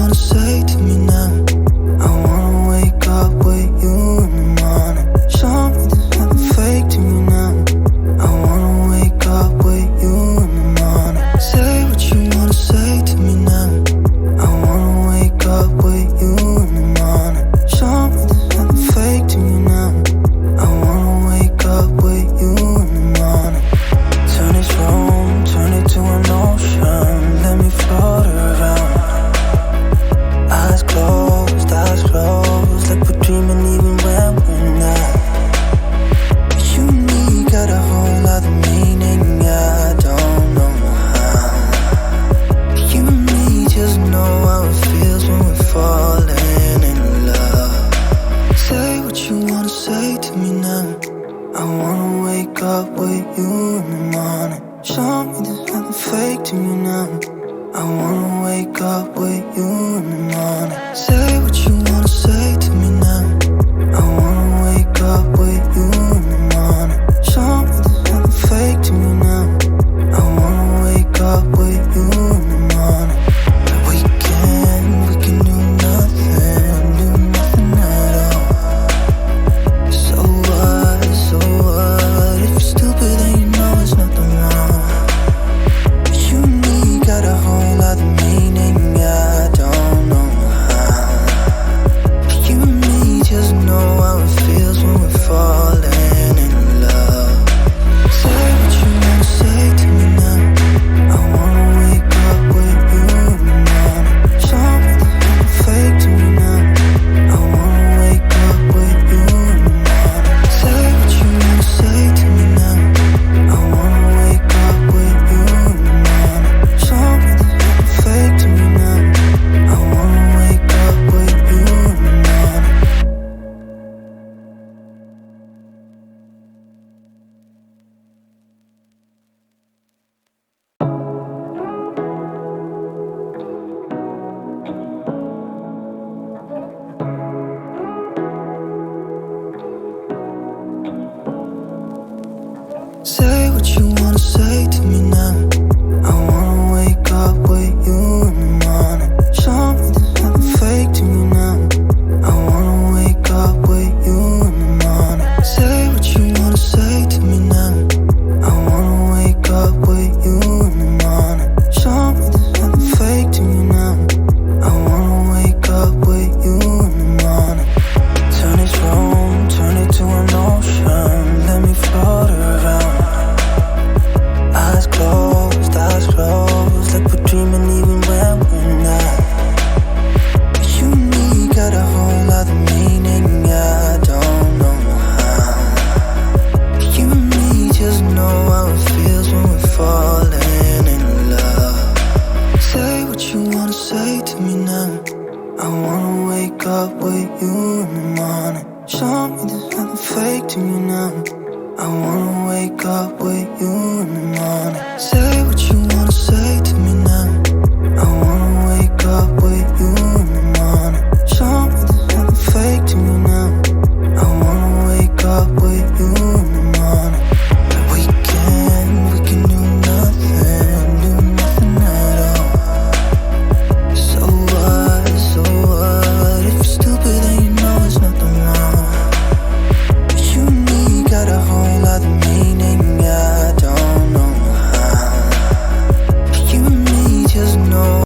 wanna say to me now? I wanna wake up with you in the morning. Show me there's nothing fake to me now. I wanna wake up with you in the morning. Say what you wanna say to me now. I wanna wake up with you in the morning. Show me there's nothing fake to me now. I wanna wake up with you in the morning. Turn this room, turn it to an ocean. Let me float around. Eyes closed, like we're dreaming even when we're not. You and me got a whole other meaning, I don't know how. You and me just know how it feels when we're falling in love. Say what you wanna say to me now. I wanna wake up with you in the morning. Show me there's nothing fake to me now. I wanna wake up with you in the morning. Say what you wanna say to me now. I wanna wake up with you in the morning. Show me there's nothing fake to me now. I wanna wake up with you in the morning. We can do nothing at all. So what, if you're stupid then you know there's nothing wrong. You and me got a whole other meaning, I don't know how. You and me just know how it feels when we're falling in love. Say what you wanna say to me now. I wanna wake up with you in the morning. Show me there's nothing fake to me now. I wanna wake up with you in the morning. Say what you wanna say to me now. I wanna wake up with you in the morning. Show me there's nothing fake to me now. I wanna wake up with you in the morning. Say what you wanna say to me now. I wanna wake up with you in the morning. Show me there's nothing fake to me now. I wanna wake up with you in the morning. Say what you wanna say to me now. I wanna wake up with you in the morning. Show me there's nothing fake to me now. I wanna wake up with you in the morning. Turn this room, turn it to an ocean. Let me float around. Eyes closed, like we're dreaming even when we're not. You and me got a whole other meaning, I don't know how. You and me just know how it feels when we're falling in love. Say what you wanna say to me now. I wanna wake up with you in the morning. Show me there's nothing fake to me now. I wanna wake up with you in the morning. Say what you wanna say to me now. I wanna wake up with you in the morning. Show me there's nothing fake to me now. I wanna wake up with you in the morning. We can do nothing at all. So what, if you're stupid then you know there's nothing wrong. You and me got a whole other meaning.